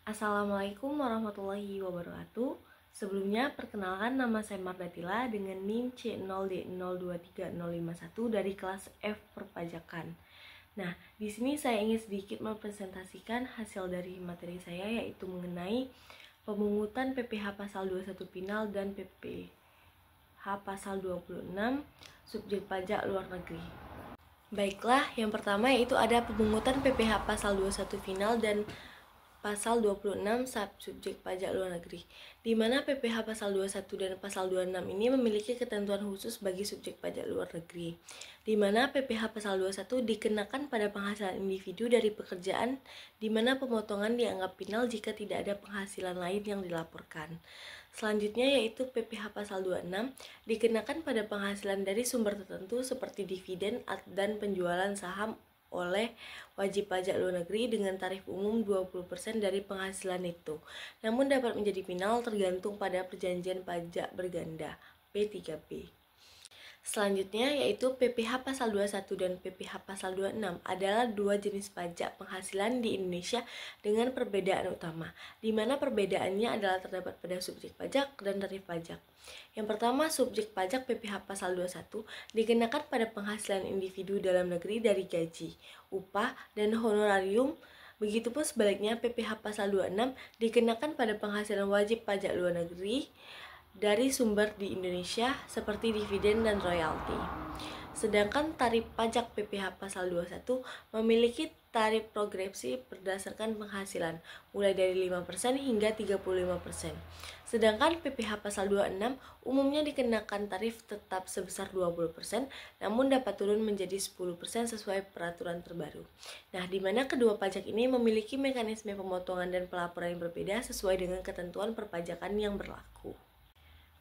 Assalamualaikum warahmatullahi wabarakatuh. Sebelumnya, perkenalkan nama saya Mardatila dengan NIM C0D023051 dari kelas F Perpajakan. Nah, di sini saya ingin sedikit mempresentasikan hasil dari materi saya, yaitu mengenai pemungutan PPh pasal 21 final dan PPh pasal 26 subjek pajak luar negeri. Baiklah, yang pertama yaitu ada pemungutan PPh pasal 21 final dan pasal 26 subjek pajak luar negeri, di mana PPh pasal 21 dan pasal 26 ini memiliki ketentuan khusus bagi subjek pajak luar negeri, di mana PPh pasal 21 dikenakan pada penghasilan individu dari pekerjaan, di mana pemotongan dianggap final jika tidak ada penghasilan lain yang dilaporkan. Selanjutnya yaitu PPh pasal 26 dikenakan pada penghasilan dari sumber tertentu seperti dividen dan penjualan saham oleh wajib pajak luar negeri dengan tarif umum 20% dari penghasilan itu. Namun dapat menjadi final tergantung pada perjanjian pajak berganda P3P. Selanjutnya yaitu PPh pasal 21 dan PPh pasal 26 adalah dua jenis pajak penghasilan di Indonesia dengan perbedaan utama, di mana perbedaannya adalah terdapat pada subjek pajak dan tarif pajak. Yang pertama, subjek pajak PPh pasal 21 dikenakan pada penghasilan individu dalam negeri dari gaji, upah, dan honorarium. Begitupun sebaliknya, PPh pasal 26 dikenakan pada penghasilan wajib pajak luar negeri dari sumber di Indonesia seperti dividen dan royalti. Sedangkan tarif pajak PPh pasal 21 memiliki tarif progresif berdasarkan penghasilan, mulai dari 5% hingga 35%. Sedangkan PPh pasal 26 umumnya dikenakan tarif tetap sebesar 20%, namun dapat turun menjadi 10% sesuai peraturan terbaru. Nah, di mana kedua pajak ini memiliki mekanisme pemotongan dan pelaporan yang berbeda sesuai dengan ketentuan perpajakan yang berlaku.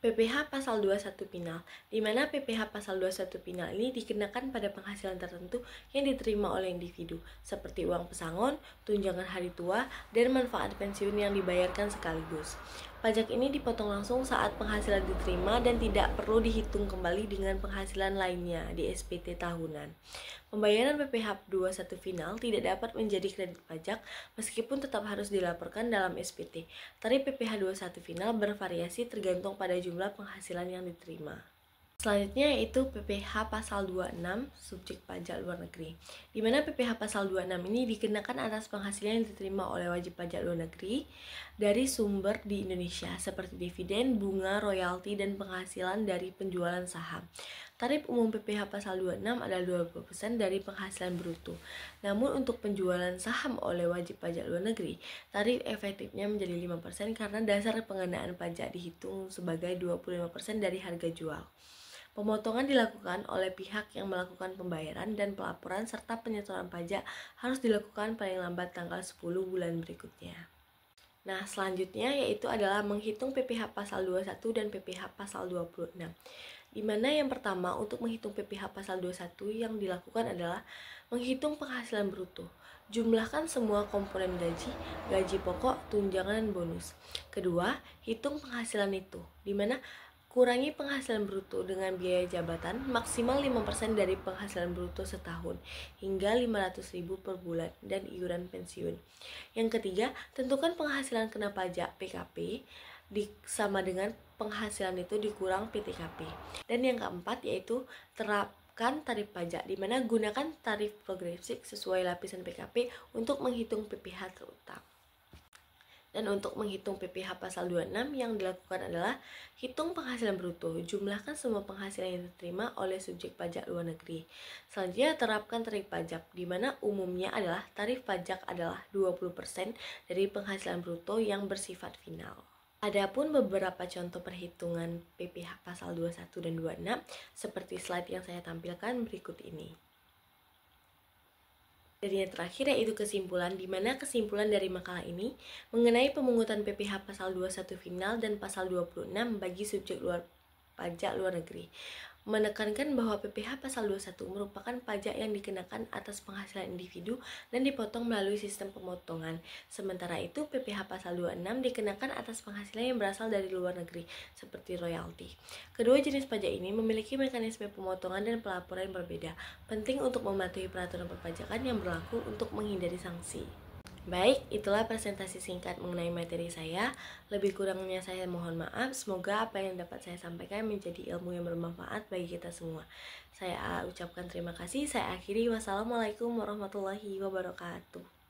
PPh pasal 21 final, di mana PPh pasal 21 final ini dikenakan pada penghasilan tertentu yang diterima oleh individu, seperti uang pesangon, tunjangan hari tua, dan manfaat pensiun yang dibayarkan sekaligus. Pajak ini dipotong langsung saat penghasilan diterima dan tidak perlu dihitung kembali dengan penghasilan lainnya di SPT tahunan. Pembayaran PPh 21 final tidak dapat menjadi kredit pajak meskipun tetap harus dilaporkan dalam SPT. Tarif PPh 21 final bervariasi tergantung pada jumlah penghasilan yang diterima. Selanjutnya yaitu PPh pasal 26 subjek pajak luar negeri, di mana PPh pasal 26 ini dikenakan atas penghasilan yang diterima oleh wajib pajak luar negeri dari sumber di Indonesia seperti dividen, bunga, royalti, dan penghasilan dari penjualan saham. Tarif umum PPh pasal 26 adalah 20% dari penghasilan bruto. Namun untuk penjualan saham oleh wajib pajak luar negeri, tarif efektifnya menjadi 5% karena dasar pengenaan pajak dihitung sebagai 25% dari harga jual. Pemotongan dilakukan oleh pihak yang melakukan pembayaran dan pelaporan serta penyetoran pajak harus dilakukan paling lambat tanggal 10 bulan berikutnya. Nah, selanjutnya yaitu adalah menghitung PPh pasal 21 dan PPh pasal 26. Di mana yang pertama untuk menghitung PPh pasal 21 yang dilakukan adalah menghitung penghasilan bruto. Jumlahkan semua komponen gaji, gaji pokok, tunjangan, dan bonus. Kedua, hitung penghasilan itu, di mana kurangi penghasilan bruto dengan biaya jabatan maksimal 5% dari penghasilan bruto setahun hingga 500.000 per bulan dan iuran pensiun. Yang ketiga, tentukan penghasilan kena pajak PKP sama dengan penghasilan itu dikurang PTKP. Dan yang keempat yaitu terapkan tarif pajak, di mana gunakan tarif progresif sesuai lapisan PKP untuk menghitung PPh terutama. Dan untuk menghitung PPh pasal 26 yang dilakukan adalah hitung penghasilan bruto, jumlahkan semua penghasilan yang diterima oleh subjek pajak luar negeri. Selanjutnya terapkan tarif pajak, di mana umumnya adalah tarif pajak adalah 20% dari penghasilan bruto yang bersifat final. Adapun beberapa contoh perhitungan PPh pasal 21 dan 26 seperti slide yang saya tampilkan berikut ini. Dan yang terakhir yaitu kesimpulan, di mana kesimpulan dari makalah ini mengenai pemungutan PPh pasal 21 final dan pasal 26 bagi subjek pajak luar negeri, menekankan bahwa PPh pasal 21 merupakan pajak yang dikenakan atas penghasilan individu dan dipotong melalui sistem pemotongan. Sementara itu PPh pasal 26 dikenakan atas penghasilan yang berasal dari luar negeri seperti royalti. Kedua jenis pajak ini memiliki mekanisme pemotongan dan pelaporan yang berbeda, penting untuk mematuhi peraturan perpajakan yang berlaku untuk menghindari sanksi. Baik, itulah presentasi singkat mengenai materi saya. Lebih kurangnya saya mohon maaf. Semoga apa yang dapat saya sampaikan menjadi ilmu yang bermanfaat bagi kita semua. Saya ucapkan terima kasih. Saya akhiri. Wassalamualaikum warahmatullahi wabarakatuh.